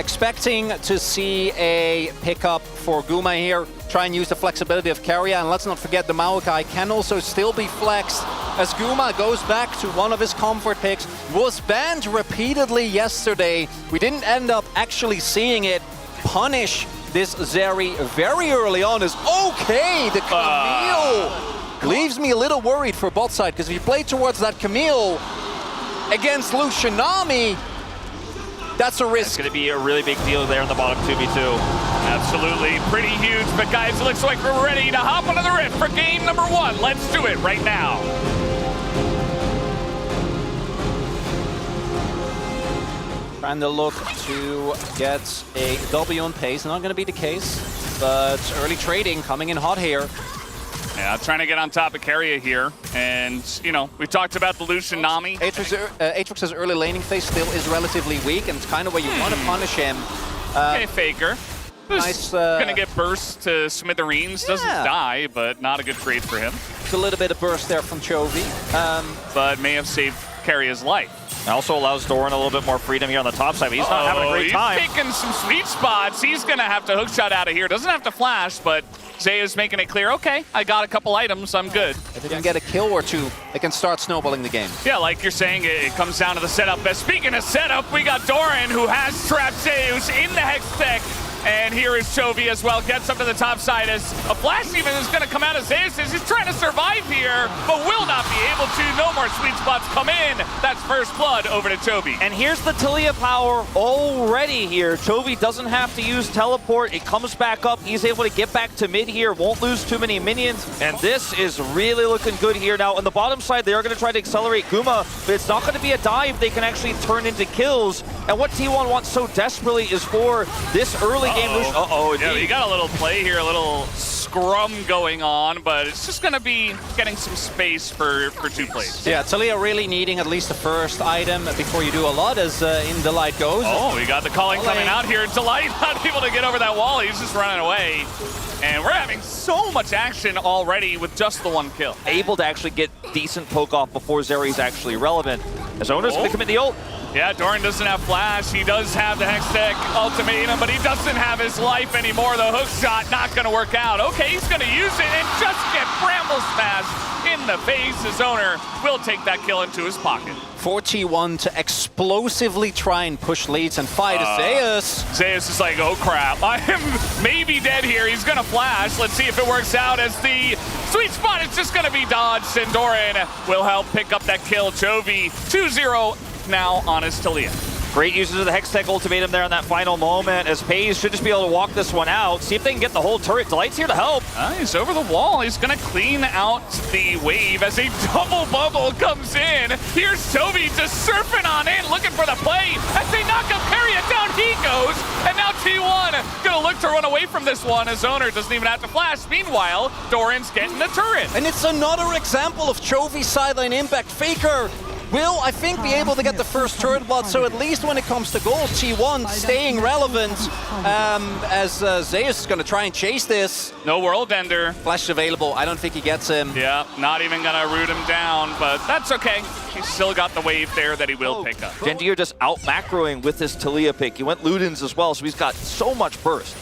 expecting to see a pickup for Guma here. Try and use the flexibility of Keria, and let's not forget the Maokai can also still be flexed as Guma goes back to one of his comfort picks. Was banned repeatedly yesterday. We didn't end up actually seeing it punish this Zeri very early on. Is okay, the Camille leaves me a little worried for bot side, because if you play towards that Camille against Lucianami, that's a risk. It's going to be a really big deal there in the bottom 2v2. Absolutely, pretty huge. But guys, it looks like we're ready to hop onto the Rift for game number 1. Let's do it right now. Trying to look to get a W on pace. Not going to be the case, but early trading coming in hot here. Yeah, trying to get on top of Keria here. And, you know, we talked about the Lucianami. Aatrox's early laning phase still is relatively weak, and it's kind of where you want to punish him. Okay, Faker. Nice. Gonna get burst to smithereens. Doesn't die, but not a good trade for him. It's a little bit of burst there from Chovy. But may have saved Keria's life. It also allows Doran a little bit more freedom here on the top side, but he's not having a great time. He's taking some sweet spots. He's going to have to hookshot out of here. Doesn't have to flash, but Zea's making it clear, okay, I got a couple items, I'm good. If they can get a kill or two, they can start snowballing the game. Yeah, like you're saying, it comes down to the setup. But speaking of setup, we got Doran, who has trapped Zeus in the Hextech. And here is Chovy as well, gets up to the top side as a flash even is going to come out of Zeus. He's trying to survive here, but will not be able to. No more sweet spots come in. That's first blood over to Chovy. And here's the Talia power already here. Chovy doesn't have to use teleport. It comes back up. He's able to get back to mid here. Won't lose too many minions. And this is really looking good here. Now, on the bottom side, they are going to try to accelerate Guma, but it's not going to be a dive. They can actually turn into kills. And what T1 wants so desperately is for this early game. Yeah, you got a little play here, a little scrum going on, but it's just going to be getting some space for two plays. Yeah, Talia really needing at least the first item before you do a lot as in Delight goes. Oh, we got the calling coming out here. Delight not able to get over that wall. He's just running away. And we're having so much action already with just the one kill. Able to actually get decent poke off before Zeri's actually relevant. As Owner's going to commit the ult. Yeah, Doran doesn't have flash. He does have the Hextech ultimatum, but he doesn't have his life anymore. The hook shot not going to work out. Okay, he's going to use it and just get Bramble smashed in the face. His owner will take that kill into his pocket. 4T1 to explosively try and push leads and fight Zeus. Zeus is like, oh crap, I am maybe dead here. He's gonna flash. Let's see if it works out as the sweet spot is just gonna be dodged, and Doran will help pick up that kill. Chovy 2-0 now on his Talia. Great uses of the Hextech ultimatum there in that final moment, as Pays should just be able to walk this one out. See if they can get the whole turret. Delight's here to help. He's over the wall. He's going to clean out the wave as a double bubble comes in. Here's Chovy just surfing on in, looking for the play. As they knock up Keria, down he goes. And now T1 going to look to run away from this one. His owner doesn't even have to flash. Meanwhile, Doran's getting the turret. And it's another example of Chovy's sideline impact. Faker will, I think, be able to get the first turret blood, so at least when it comes to gold, T1 staying relevant as Zeus is going to try and chase this. No World Ender. Flash available. I don't think he gets him. Yeah, not even going to root him down, but that's okay. He's still got the wave there that he will pick up. Genji are just out macroing with this Talia pick. He went Ludens as well, so he's got so much burst.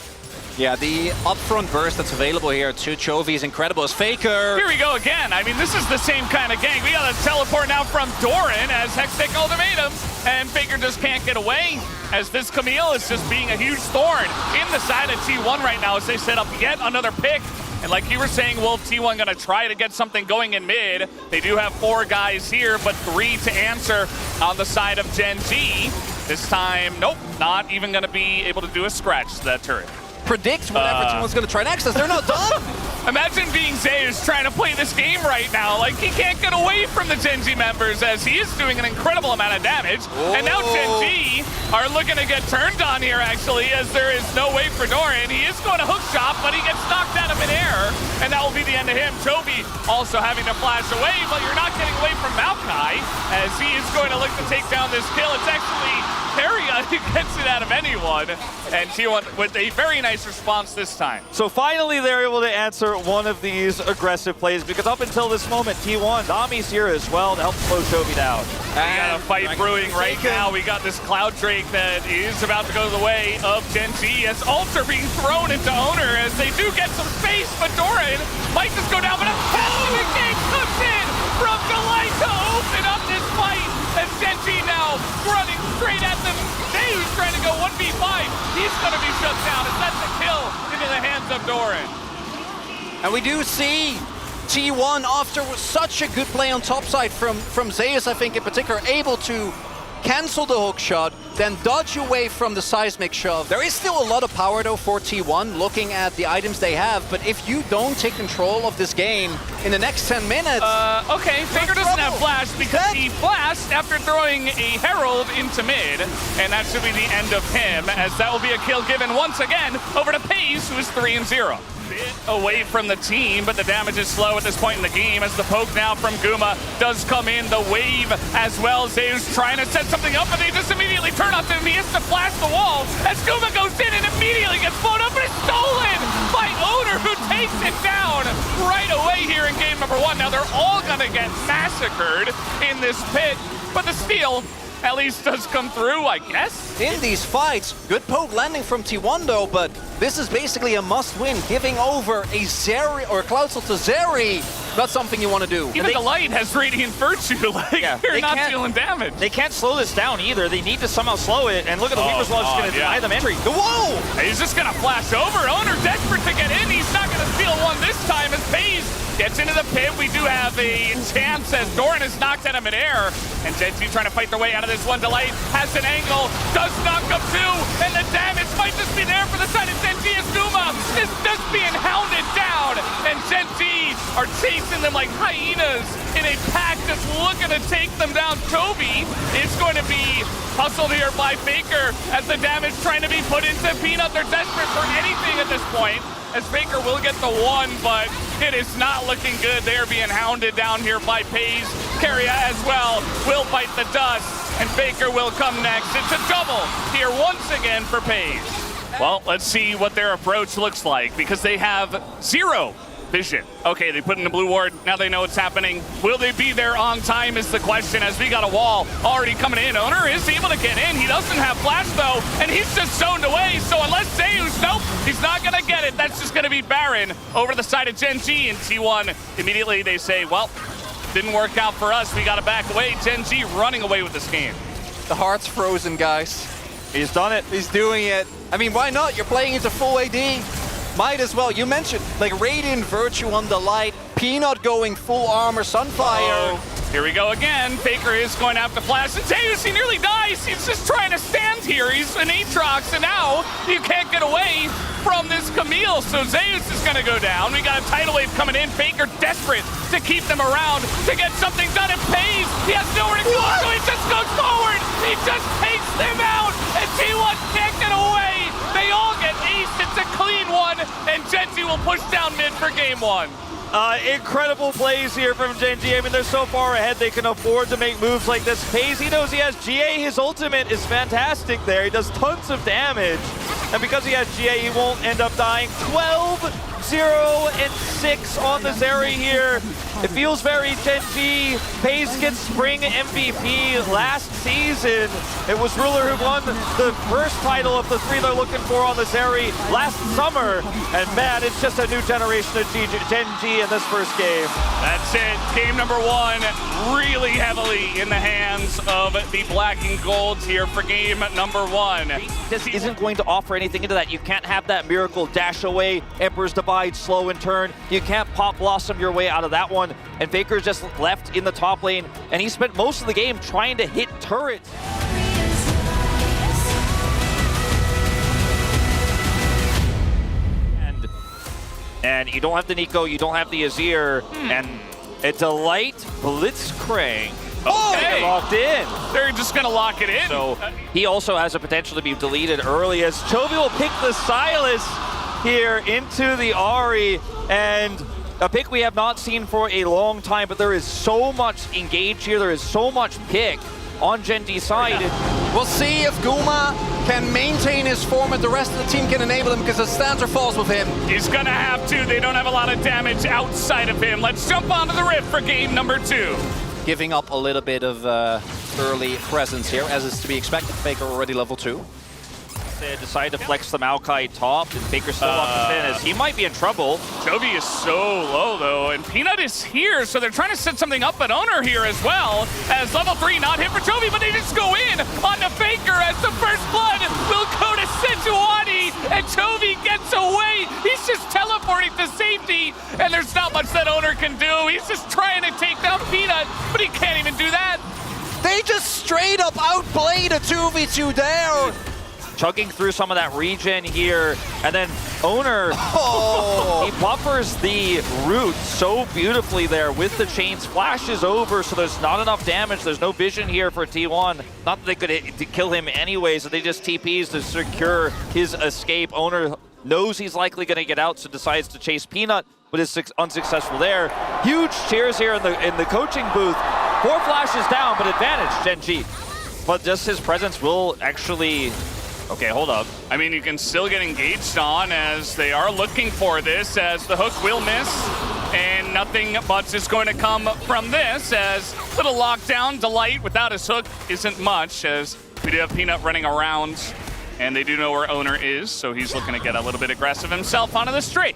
Yeah, the upfront burst that's available here to Chovy is incredible as Faker. Here we go again. I mean, this is the same kind of gang. We got a teleport now from Doran as Hextech ultimatum, and Faker just can't get away as this Camille is just being a huge thorn in the side of T1 right now as they set up yet another pick. And like you were saying, Wolf, T1 going to try to get something going in mid. They do have 4 guys here, but 3 to answer on the side of Gen G. This time, nope, not even going to be able to do a scratch to that turret. Predict whatever T1's going to try next, as they're not done. Imagine being Zeus trying to play this game right now. Like, he can't get away from the Gen G members as he is doing an incredible amount of damage. Oh. And now Gen G are looking to get turned on here, actually, as there is no way for Doran. He is going to hook shot, but he gets knocked out of midair, and that will be the end of him. Chovy also having to flash away, but you're not getting away from Maokai, as he is going to look to take down this kill. It's actually Keria who gets it out of anyone, and T1 with a very nice response this time. So finally they're able to answer another one of these aggressive plays, because up until this moment, T1, Dami's here as well to help slow Chovy down. We got a fight brewing right now. We got this Cloud Drake that is about to go the way of Gen G as ults are being thrown into Owner as they do get some space, but Doran might just go down, but a big game comes in from Delight to open up this fight as Gen G now running straight at them. Zeus trying to go 1v5. He's going to be shut down as that's a kill into the hands of Doran. And we do see T1 after such a good play on top side from Zeus, I think in particular, able to cancel the hook shot, then dodge away from the seismic shove. There is still a lot of power though for T1 looking at the items they have, but if you don't take control of this game in the next 10 minutes... Okay, Faker doesn't have flash because he flashed after throwing a Herald into mid, and that should be the end of him, as that will be a kill given once again over to Pace, who is 3-0. Away from the team, but the damage is slow at this point in the game as the poke now from Guma does come in. The wave as well. Zeus trying to set something up, but they just immediately turn off him. He has to flash the wall as Guma goes in and immediately gets blown up, but it's stolen by Owner, who takes it down right away here in game number 1. Now they're all gonna get massacred in this pit, but the steal at least does come through, I guess. In these fights, good poke landing from T1 though, but this is basically a must-win. Giving over a Zeri or Cloudsoul to Zeri, not something you want to do. Even the Light has Radiant Virtue, like you're not dealing damage. They can't slow this down either. They need to somehow slow it, and look at the Weaver's Wall just going to deny them entry. Whoa! He's just going to flash over. Owner desperate to get in. He's not going to steal one this time as FaZe gets into the pit. We do have a chance as Doran is knocked at him in air. And Gen G trying to fight their way out of this one. Delight has an angle, does knock him too, and the damage might just be there for the side of Gen G as Guma is just being hounded down. And Gen G are chasing them like hyenas in a pack, just looking to take them down. Chovy is going to be hustled here by Faker as the damage trying to be put into Peanut. They're desperate for anything at this point, as Faker will get the one, but it is not looking good. They're being hounded down here by Paze. Keria as well will bite the dust, and Faker will come next. It's a double here once again for Paze. Well, let's see what their approach looks like, because they have zero vision. Okay, they put in the blue ward. Now they know what's happening. Will they be there on time is the question, as we got a wall already coming in. Owner is able to get in. He doesn't have flash though, and he's just zoned away. So unless Zeus, nope, he's not gonna get it. That's just gonna be Baron over the side of Gen G, and T1 immediately they say, well, didn't work out for us. We gotta back away. Gen G running away with this game. The heart's frozen, guys. He's done it. He's doing it. I mean, why not? You're playing into full AD. Might as well. You mentioned like Radiant Virtue on the Light, Peanut going full armor, Sunfire. Here we go again. Faker is going to have to flash. And Zeus, he nearly dies. He's just trying to stand here. He's an Aatrox, and now you can't get away from this Camille. So Zeus is going to go down. We got a tidal wave coming in. Faker desperate to keep them around to get something done. It pays. He has nowhere to go, so he just goes forward. He just takes them out, and T1 can't get away. They all get aced. It's a clean one, and Gen G will push down mid for game 1. Incredible plays here from Gen G. I mean, they're so far ahead, they can afford to make moves like this. Paze, he knows he has GA. His ultimate is fantastic there. He does tons of damage. And because he has GA, he won't end up dying. 12-0-6 on the Zeri here. It feels very Gen G. Paze gets Spring MVP last season. It was Ruler who won the first title of the 3 they're looking for on the Zeri last summer. And man, it's just a new generation of Gen G in this first game. That's it. Game number 1, really heavily in the hands of the black and golds here for game number 1. This isn't going to offer anything into that. You can't have that miracle dash away, Emperor's Divide, slow and turn. You can't pop blossom your way out of that one. And Faker's just left in the top lane, and he spent most of the game trying to hit turrets. And you don't have the Nico, you don't have the Azir, and it's a light Blitzcrank. Okay. Locked in. They're just going to lock it in. So he also has a potential to be deleted early, as Chovy will pick the Silas here into the Ahri, and a pick we have not seen for a long time, but there is so much engage here, there is so much pick on Gen G side. We'll see if Guma can maintain his form and the rest of the team can enable him, because it stands or falls with him. He's gonna have to. They don't have a lot of damage outside of him. Let's jump onto the Rift for game number 2. Giving up a little bit of early presence here, as is to be expected. Faker already level 2. They decide to flex the Maokai top, and Faker still on the pin, as he might be in trouble. Chovy is so low, though, and Peanut is here, so they're trying to set something up at Owner here as well. As level 3 not hit for Chovy, but they just go in on the Faker as the first blood will go to Sejuani, and Chovy gets away. He's just teleporting to safety, and there's not much that Owner can do. He's just trying to take down Peanut, but he can't even do that. They just straight up outplayed a 2v2 there. Chugging through some of that regen here, and then Owner, he buffers the root so beautifully there with the chains, flashes over, so there's not enough damage. There's no vision here for T1. Not that they could kill him anyway, so they just TPs to secure his escape. Owner knows he's likely going to get out, so decides to chase Peanut, but is unsuccessful there. Huge cheers here in the coaching booth. 4 flashes down, but advantage Gen G. But just his presence will actually... Okay, hold up. I mean, you can still get engaged on, as they are looking for this, as the hook will miss, and nothing much is going to come from this, as little lockdown. Delight without his hook isn't much, as we do have Peanut running around, and they do know where Owner is, so he's looking to get a little bit aggressive himself onto the streak.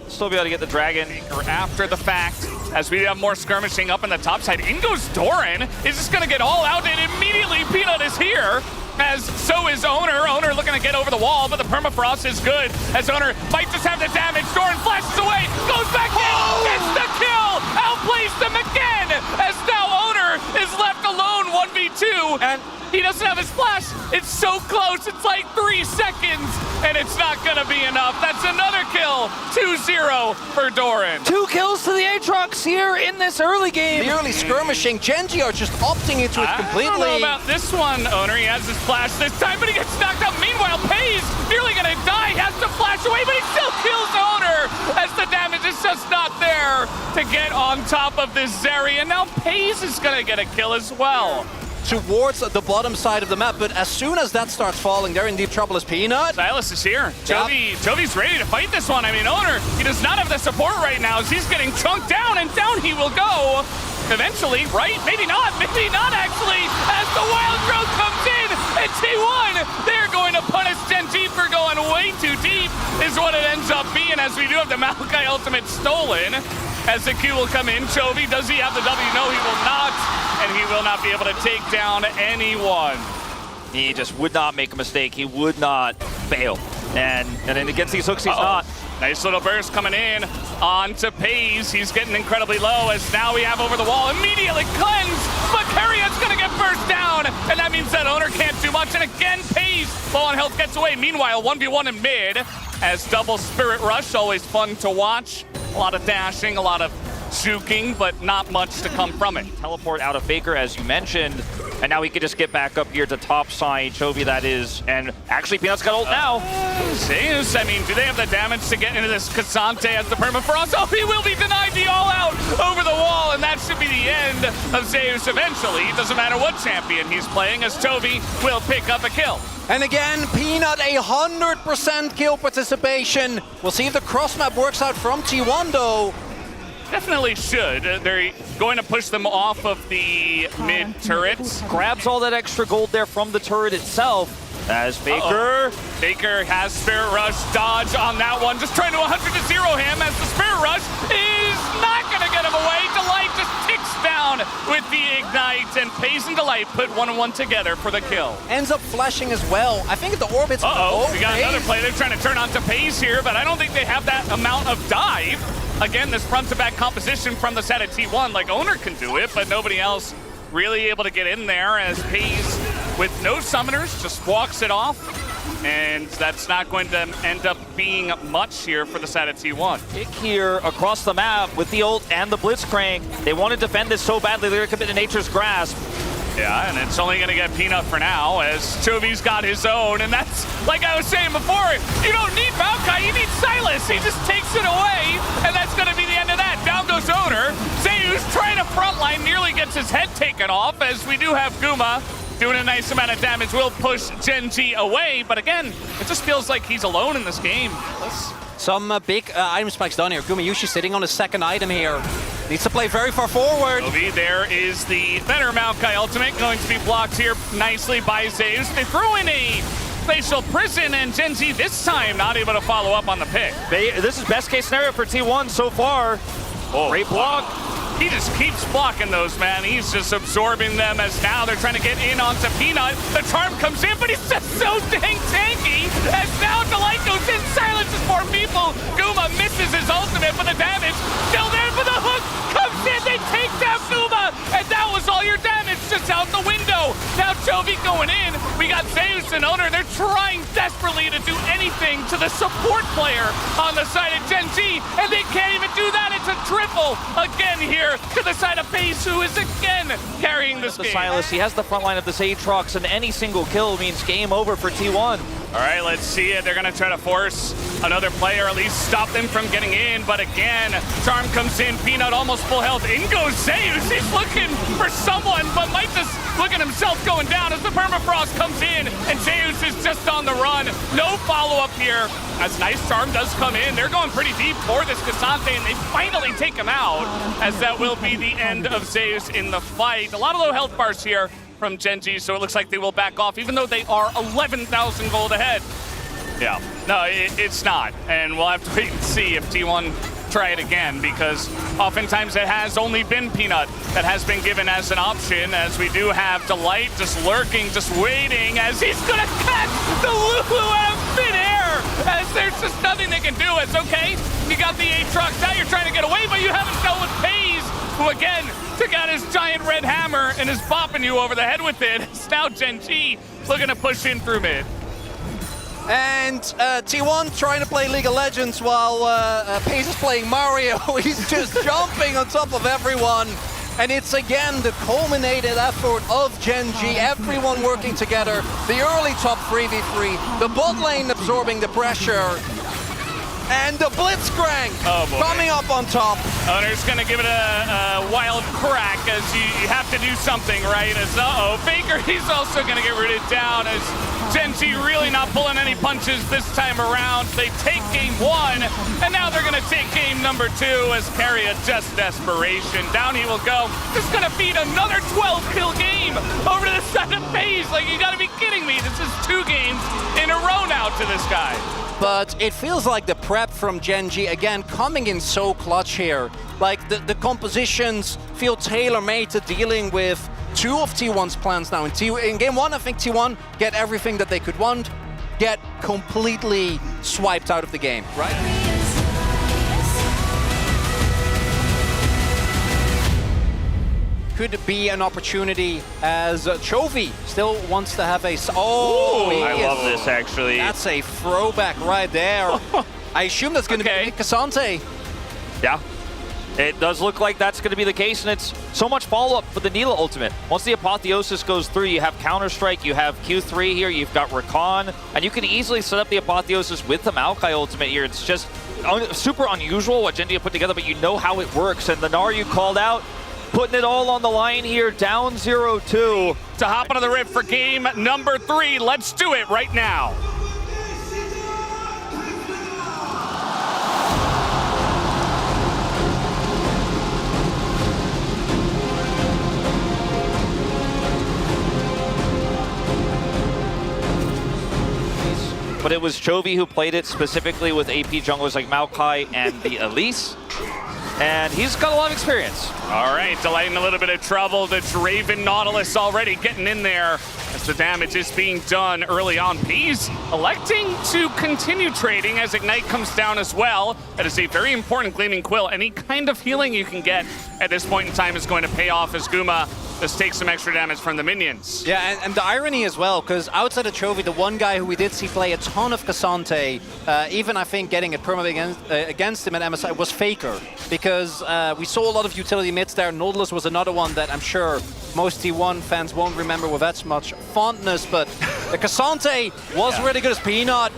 Still be able to get the dragon. After the fact, as we have more skirmishing up in the top side, in goes Doran. Is just going to get all out, and immediately Peanut is here. As so is Owner. Owner looking to get over the wall, but the permafrost is good. As Owner might just have the damage. Doran flashes away, goes back in, gets the kill, outplays them again. As now Owner is left alone 1v2, and he doesn't have his flash. It's so close, it's like 3 seconds, and it's not gonna be enough. That's another kill, 2-0 for Doran. 2 kills to the Aatrox here in this early game. The early skirmishing, Gen G are just opting into it completely. I don't know about this one, Owner. He has his flash this time, but he gets knocked out. Meanwhile, Pays nearly gonna die, has to flash away, but he still kills Owner, as the damage is just not there to get on top of this Zeri, and now Pays is gonna get a kill as well. Towards the bottom side of the map, but as soon as that starts falling, they're in deep trouble as Peanut. Silas is here. Jovi's ready to fight this one. I mean, Owner, he does not have the support right now, as he's getting chunked down, and down he will go. Eventually, right? Maybe not actually, as the Wild Growth comes in, and T1, they're going to punish Gen G for going way too deep, is what it ends up being, as we do have the Maokai ultimate stolen. As the Q will come in, Chovy, does he have the W? No, he will not, and he will not be able to take down anyone. He just would not make a mistake. He would not fail. And then against these hooks, he's not. Nice little burst coming in onto Pays. He's getting incredibly low, as now we have over the wall. Immediately cleanse, but Carrion's gonna get burst down, and that means that Owner can't do much. And again, Pays, low on health, gets away. Meanwhile, 1v1 in mid, as double Spirit Rush, always fun to watch. A lot of dashing, a lot of juking, but not much to come from it. Teleport out of Faker, as you mentioned, and now he can just get back up here to top side. Chovy, that is, and actually Peanut's got ult now. Zeus, I mean, do they have the damage to get into this Cassante as the permafrost? Oh, he will be denied the all-out over the wall, and that should be the end of Zeus eventually. It doesn't matter what champion he's playing, as Chovy will pick up a kill. And again, Peanut, 100% kill participation. We'll see if the cross map works out from T1, though. Definitely should. They're going to push them off of the mid turrets. Grabs all that extra gold there from the turret itself. As Faker. Faker has Spirit Rush dodge on that one. Just trying to 100-0 him, as the Spirit Rush is not going to get him away. Delight just ticks down with the Ignite, and Pays and Delight put 1-1 together for the kill. Ends up flashing as well. I think the orbit's... We got another play. They're trying to turn on to Pays here, but I don't think they have that amount of dive. Again, this front-to-back composition from the set at T1, like Owner can do it, but nobody else really able to get in there, as Pays, with no summoners, just walks it off. And that's not going to end up being much here for the side of T1. Pick here across the map with the ult and the Blitzcrank. They want to defend this so badly, they're going to commit to Nature's Grasp. Yeah, and it's only going to get Peanut for now, as Chovy's got his own. And that's, like I was saying before, you don't need Maokai, you need Silas. He just takes it away, and that's going to be the end of that. Down goes Owner. Zeus Zeus trying to frontline, nearly gets his head taken off, as we do have Guma doing a nice amount of damage. Will push Gen G away, but again, it just feels like he's alone in this game. Some big item spikes done here. Gumayushi sitting on his second item here. Needs to play very far forward. Chovy, there is the better Maokai ultimate, going to be blocked here nicely by Zeus. They throw in a facial prison, and Gen Z this time not able to follow up on the pick. This is best case scenario for T1 so far. Oh, great block. He just keeps blocking those, man. He's just absorbing them, as now they're trying to get in onto Peanut. The charm comes in, but he's just so dang tanky, as now Delight goes in, silences more people. Guma misses his ultimate, but the damage still there, for the hook comes in. They take down Guma, and that was all your damage, just out the window. Now Chovy going in. We got Zeus and Owner. They're trying desperately to do anything to the support player on the side of Gen Z, and they can't even do that. It's a triple again here to the side of FaZe, who is again carrying this game. Silas, he has the front line of this Aatrox, and any single kill means game over for T1. All right, let's see it. They're going to try to force another player, at least stop them from getting in. But again, Charm comes in, Peanut almost full health. In goes Zeus. He's looking for someone, but might just look at himself going down as the Permafrost comes in, and Zeus is just on the run. No follow-up here, as Nice Charm does come in. They're going pretty deep for this Cassante, and they finally take him out, as that will be the end of Zeus in the fight. A lot of low health bars here from Gen G, so it looks like they will back off, even though they are 11,000 gold ahead. Yeah, no, it's not, and we'll have to wait and see if T1 try it again, because oftentimes it has only been Peanut that has been given as an option, as we do have Delight just lurking, just waiting, as he's gonna catch the Lulu out of midair, as there's just nothing they can do. It's okay, you got the Aatrox, now you're trying to get away, but you haven't dealt with FaZe, who again took out his giant red hammer and is bopping you over the head with it. It's now Gen G looking to push in through mid. And T1 trying to play League of Legends while FaZe is playing Mario. He's just jumping on top of everyone. And it's again the culminated effort of Gen G, everyone working together. The early top 3v3, the bot lane absorbing the pressure. And the Blitzcrank coming up on top. Owner's gonna give it a wild crack, as you have to do something, right? As Faker, he's also gonna get rooted down, as Gen G really not pulling any punches this time around. They take game one, and now they're gonna take game number two, as Carrier just desperation. Down he will go. This is gonna feed another 12-kill game over to the side of FaZe. Like, you gotta be kidding me. This is 2 games in a row now to this guy. But it feels like the prep from Gen G, again, coming in so clutch here. Like, the compositions feel tailor-made to dealing with 2 of T1's plans now. In game 1, I think T1 get everything that they could want, get completely swiped out of the game, right? Could be an opportunity, as Chovy still wants to have a... Oh, I love this, actually. That's a throwback right there. I assume that's going to be Cassante. Yeah, it does look like that's going to be the case, and it's so much follow-up for the Neela ultimate. Once the Apotheosis goes through, you have Counter-Strike, you have Q3 here, you've got Rakan, and you can easily set up the Apotheosis with the Maokai ultimate here. It's just super unusual what Gen G put together, but you know how it works, and the Gnar you called out, putting it all on the line here, down 0-2. To hop onto the rift for game number 3. Let's do it right now. But it was Chovy who played it specifically with AP junglers like Maokai and the Elise. And he's got a lot of experience. All right, Delight in a little bit of trouble. The Draven Nautilus already getting in there as the damage is being done early on. Peas electing to continue trading as Ignite comes down as well. That is a very important Gleaming Quill. Any kind of healing you can get at this point in time is going to pay off, as Guma just takes some extra damage from the minions. Yeah, and the irony as well, because outside of Chovy, the one guy who we did see play a ton of Cassante, even I think getting a perma against him at MSI, was Faker. Because we saw a lot of utility mids there. Nautilus was another one that I'm sure most T1 fans won't remember with that much fondness, but the Cassante was really good as Peanut.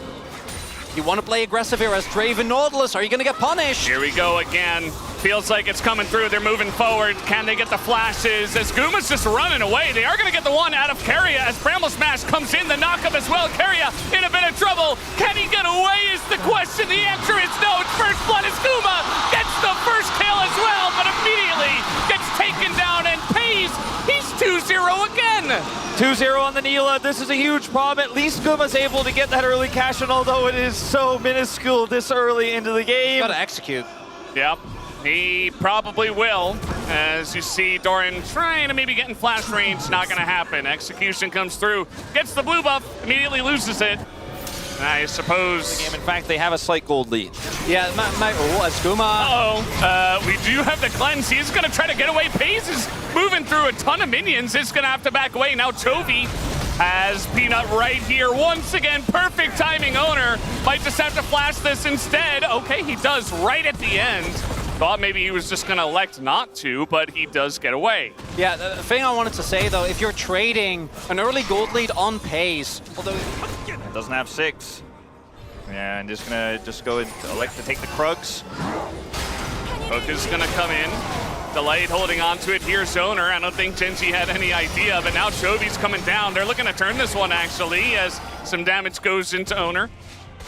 You want to play aggressive here as Draven Nautilus. Are you going to get punished? Here we go again. Feels like it's coming through. They're moving forward. Can they get the flashes? As Guma's just running away. They are going to get the one out of Keria as Bramble Smash comes in. The knockup as well. Keria in a bit of trouble. Can he get away is the question. The answer is no. It's first blood as Guma gets the first kill as well, but immediately gets taken down and pays. He's 2-0 again. 2-0 on the Neela. This is a huge problem. At least Guma's able to get that early cash in, although it is so minuscule this early into the game. Gotta execute. Yep. He probably will. As you see, Doran trying to maybe get in flash range. Not going to happen. Execution comes through. Gets the blue buff. Immediately loses it. I suppose. In fact, they have a slight gold lead. Yeah, as Guma. Uh-oh. We do have the cleanse. He's going to try to get away. Pace is moving through a ton of minions. It's going to have to back away. Now Chovy has Peanut right here. Once again, perfect timing. Owner might just have to flash this instead. Okay, he does right at the end. Thought maybe he was just going to elect not to, but he does get away. Yeah, the thing I wanted to say, though, if you're trading an early gold lead on Pace, although It doesn't have 6. Yeah, and just gonna go and elect to take the Krugs. Hook is going to come in. Delight holding on to it. Here's Owner. I don't think Genji had any idea, but now Chovy's coming down. They're looking to turn this one, actually, as some damage goes into Owner.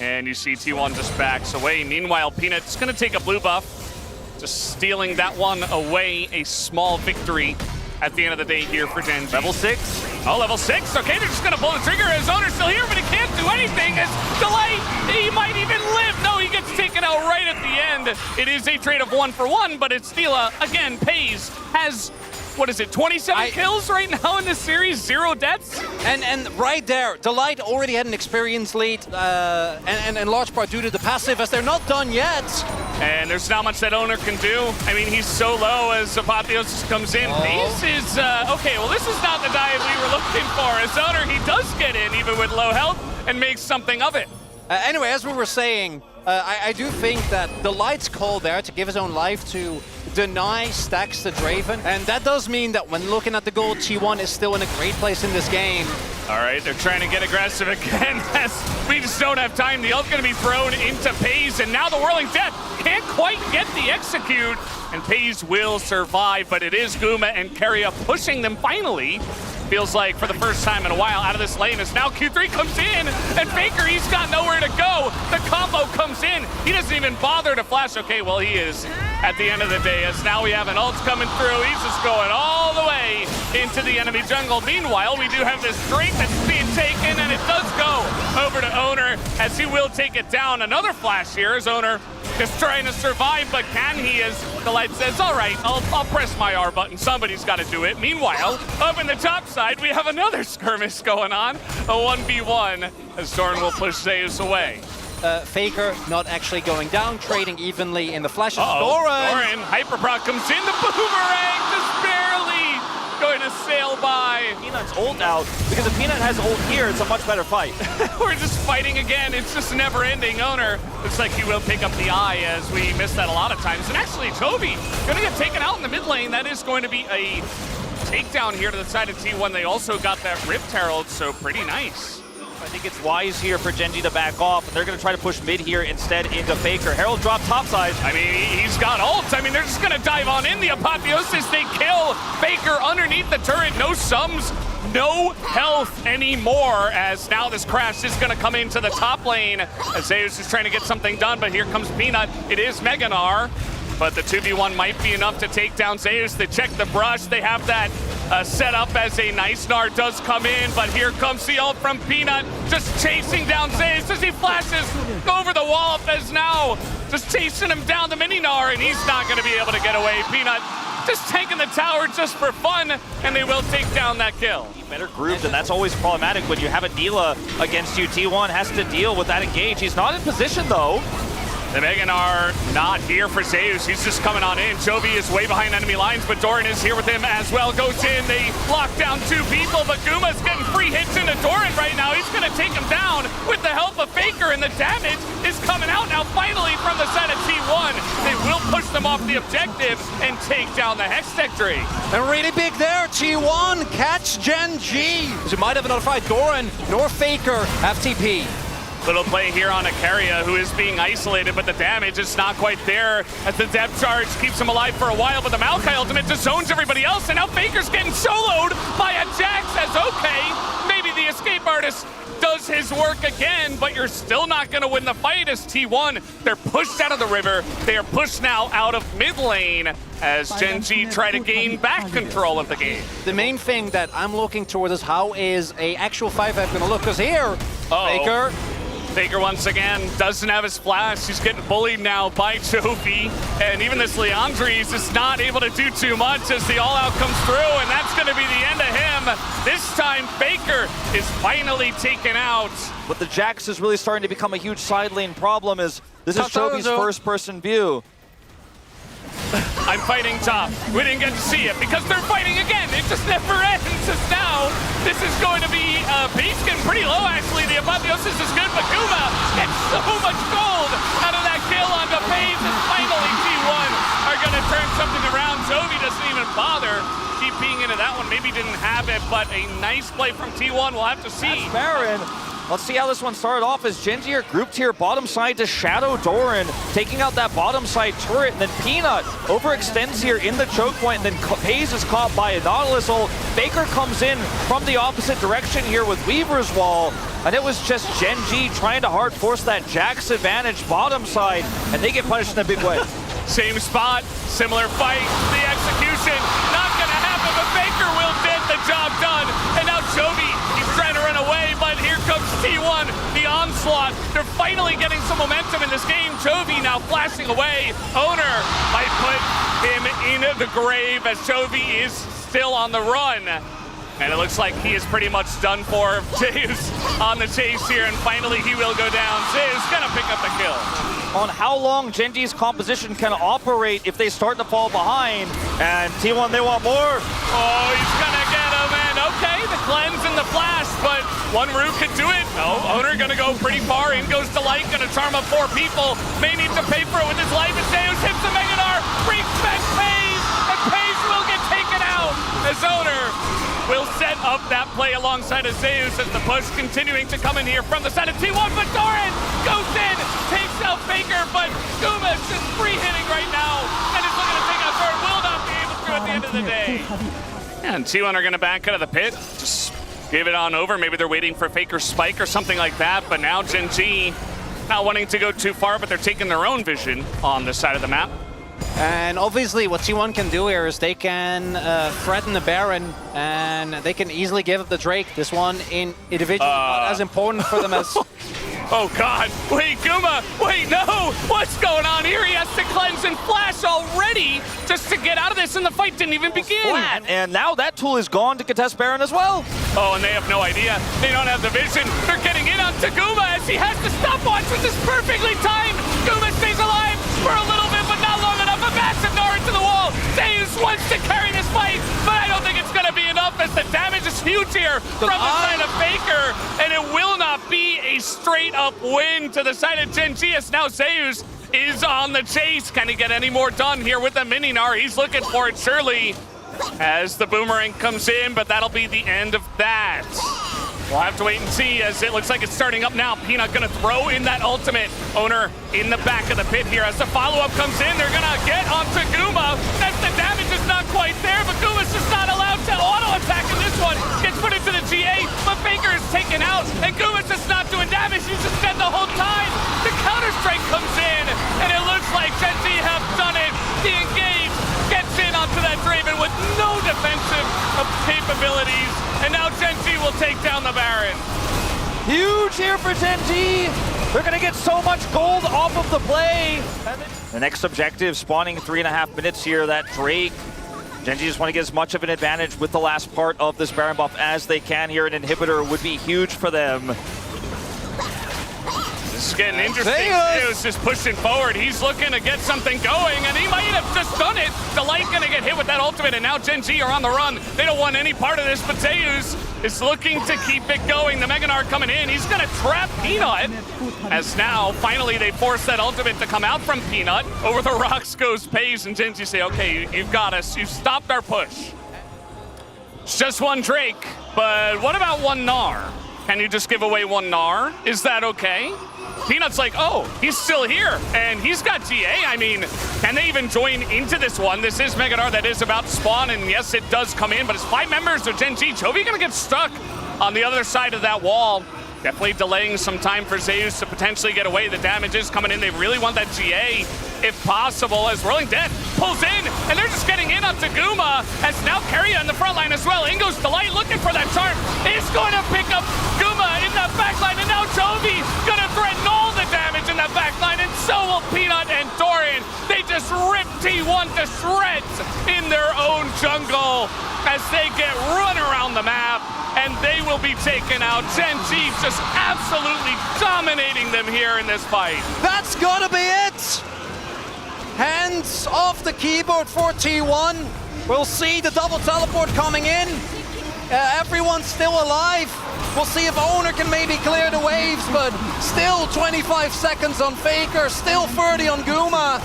And you see T1 just backs away. Meanwhile, Peanut's going to take a blue buff. Just stealing that one away. A small victory at the end of the day here for Genji. Level 6. Oh, level 6. Okay, they're just going to pull the trigger. His Owner's still here, but he can't do anything. As Delight, he might even live. No, he gets taken out right at the end. It is a trade of 1-for-1, but it's Stila, again, pays, has, what is it, 27 kills right now in this series, 0 deaths? And right there, Delight already had an experience lead, and in large part due to the passive, as they're not done yet. And there's not much that Owner can do. I mean, he's so low as Apotheosis comes in. Pace is, okay, well, this is not the dive we were looking for. As Owner, he does get in, even with low health, and makes something of it. Anyway, as we were saying, I do think that Delight's call there to give his own life to deny stacks to Draven, and that does mean that when looking at the gold, T1 is still in a great place in this game. All right, they're trying to get aggressive again. We just don't have time. The ult's going to be thrown into Paze, and now the Whirling Death can't quite get the execute, and Paze will survive, but it is Guma and Keria pushing them finally. Feels like for the first time in a while out of this lane as now Q3 comes in, and Faker, he's got nowhere to go. The combo comes in. He doesn't even bother to flash. Okay, well, he is at the end of the day, as now we have an ult coming through. He's just going all the way into the enemy jungle. Meanwhile, we do have this Drake that's being taken, and it does go over to Owner as he will take it down. Another flash here as Owner is trying to survive, but can he, as Delight says, all right, I'll press my R button. Somebody's got to do it. Meanwhile, up in the top side, we have another skirmish going on, a 1v1, as Doran will push Zeus away. Faker not actually going down, trading evenly in the flashes. Doran! Hyperproc comes in, the boomerang just barely going to sail by. Peanut's ult out, because if Peanut has ult here, it's a much better fight. We're just fighting again. It's just never ending. Owner looks like he will pick up the eye, as we missed that a lot of times. And actually, Chovy gonna get taken out in the mid lane. That is going to be a takedown here to the side of T1. They also got that Rift Herald, so pretty nice. I think it's wise here for Genji to back off, and they're going to try to push mid here instead into Faker. Herald drop topside. I mean, he's got ult. I mean, they're just going to dive on in. The Apotheosis, they kill Faker underneath the turret. No sums, no health anymore, as now this crash is going to come into the top lane. As Zeus is trying to get something done, but here comes Peanut. It is Meganar, but the 2v1 might be enough to take down Zeus. They check the brush. They have that set up as a nice Gnar does come in, but here comes the ult from Peanut, just chasing down Zeus as he flashes over the wall. As now just chasing him down the mini Gnar, and he's not going to be able to get away. Peanut just taking the tower just for fun, and they will take down that kill. Better grouped, and that's always problematic when you have a Neela against you. T1 has to deal with that engage. He's not in position though. The Meganar not here for Zeus. He's just coming on in. Chovy is way behind enemy lines, but Doran is here with him as well. Goes in. They lock down 2 people, but Guma's getting free hits into Doran right now. He's going to take him down with the help of Faker, and the damage is coming out now finally from the side of T1. They will push them off the objective and take down the Hextech Drake. And really big there, T1 catch Genji. So might have another fight. Doran nor Faker have TP. Little play here on Ikaria, who is being isolated, but the damage is not quite there as the depth charge keeps him alive for a while, but the Maokai ultimate just zones everybody else, and now Faker's getting soloed by a Jax as okay, maybe the escape artist does his work again, but you're still not going to win the fight as T1, they're pushed out of the river. They are pushed now out of mid lane as Gen G try to gain back control of the game. The main thing that I'm looking towards is how is a actual 5v going to look, because here, Faker. Faker once again doesn't have his flash. He's getting bullied now by Chovy. And even this Leandres is not able to do too much as the all-out comes through, and that's going to be the end of him. This time, Faker is finally taken out. But the Jax is really starting to become a huge side lane problem as this is Chovy's first-person view. I'm fighting top. We didn't get to see it because they're fighting again. It just never ends. As now, this is going to be base getting pretty low actually. The apotheosis is good, but Guma gets so much gold out of that kill onto FaZe, and finally T1 are going to turn something around. Chovy doesn't even bother keeping into that one. Maybe didn't have it, but a nice play from T1. We'll have to see. That's Baron. Let's see how this one started off as Gen G are grouped here bottom side to Shadow Doran, taking out that bottom side turret, and then Peanut overextends here in the choke point, and then FaZe is caught by a Nautilus ult. Faker comes in from the opposite direction here with Weaver's Wall, and it was just Gen G trying to hard force that Jax advantage bottom side, and they get punished in a big way. Same spot, similar fight, the execution, not gonna happen, but Faker will get the job done, and now Chovy, he's trying to run away, but here comes T1, the onslaught. They're finally getting some momentum in this game. Chovy now flashing away. Owner might put him in the grave as Chovy is still on the run. And it looks like he is pretty much done for. Zeus on the chase here, and finally he will go down. Zeus gonna pick up the kill. On how long Gen G's composition can operate if they start to fall behind, and T1, they want more. Oh, he's gonna get him, and okay, the cleanse and the flash, but one root could do it. No, Owner gonna go pretty far. In goes to Light, gonna charm up 4 people. May need to pay for it with his life, and Zeus hits the Meganar, brings back FaZe, and FaZe will get taken out as Owner will set up that play alongside of Zeus as the push continuing to come in here from the side of T1, but Doran goes in, takes out Faker, but Guma's just free hitting right now, and is looking to take out Doran, will not be able to at the end of the day. And T1 are gonna back out of the pit, just give it on over. Maybe they're waiting for Faker's spike or something like that, but now Gen G not wanting to go too far, but they're taking their own vision on this side of the map. And obviously what T1 can do here is they can threaten the Baron, and they can easily give up the Drake. This one in individual not as important for them as... Oh God, wait, Guma, wait, no! What's going on here? He has to cleanse and flash already just to get out of this, and the fight didn't even begin. Flat, and now that tool is gone to contest Baron as well. Oh, and they have no idea. They don't have the vision. They're getting in onto Guma as he has to stopwatch, which is perfectly timed. Guma stays alive for a little bit, but not long enough. A massive Nara to the wall. Zeus wants to carry this fight, but I don't think it's gonna be enough as the damage is huge here from the side of Faker, and it will not be a straight up win to the side of Gen G as now Zeus is on the chase. Can he get any more done here with the mini Nara? He's looking for it surely as the boomerang comes in, but that'll be the end of that. We'll have to wait and see as it looks like it's starting up now. Peanut gonna throw in that ultimate. Owner in the back of the pit here as the follow-up comes in. They're gonna get onto Guma. As the damage is not quite there, but Guma's just not allowed to auto-attack in this one. Gets put into the GA, but Faker is taken out, and Guma's just not doing damage. He's just dead the whole time. The counter-strike comes in, and it looks like Gen G have done it. The engage gets in onto that Draven with no defensive capabilities, and now Gen G will take down the Baron. Huge here for Gen G. They're gonna get so much gold off of the play. The next objective spawning 3.5 minutes here, that Drake. Gen G just want to get as much of an advantage with the last part of this Baron buff as they can here. An inhibitor would be huge for them. This is getting interesting. Zeus just pushing forward. He's looking to get something going, and he might have just done it. Delight gonna get hit with that ultimate, and now Gen G are on the run. They don't want any part of this, but Zeus is looking to keep it going. The Meganar coming in. He's gonna trap Peanut, as now, finally, they force that ultimate to come out from Peanut. Over the rocks goes FaZe, and Gen G say, okay, you've got us. You've stopped our push. It's just one Drake, but what about one Gnar? Can you just give away one Gnar? Is that okay? Peanut's like, oh, he's still here, and he's got GA. I mean, can they even join into this one? This is Mega Gnar that is about to spawn, and yes, it does come in, but it's 5 members of Gen G. Chovy gonna get stuck on the other side of that wall. Definitely delaying some time for Zeus to potentially get away. The damage is coming in. They really want that GA, if possible, as Rolling Death pulls in, and they're just getting in up to Guma, as now Keria in the front line as well. Ingo's Delight looking for that charm. Is going to pick up Guma in that back line, and now Chovy gonna threaten all the damage in that back line, and so will Peanut and Dorian. They just rip T1 to shreds in their own jungle as they get run around the map, and they will be taken out. Gen G just absolutely dominating them here in this fight. That's gotta be it! Hands off the keyboard for T1. We'll see the double teleport coming in. Everyone's still alive. We'll see if Owner can maybe clear the waves, but still 25 seconds on Faker, still 30 on Guma.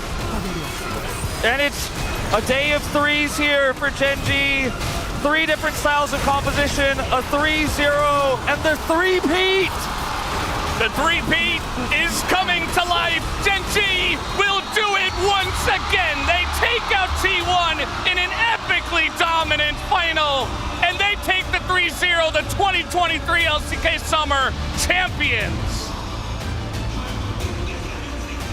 And it's a day of threes here for Gen G. 3 different styles of composition, a 3-0, and the 3-peat. The 3-peat is coming to life. Gen G will do it once again. They take out T1 in an epically dominant final, and they take the 3-0, the 2023 LCK Summer champions.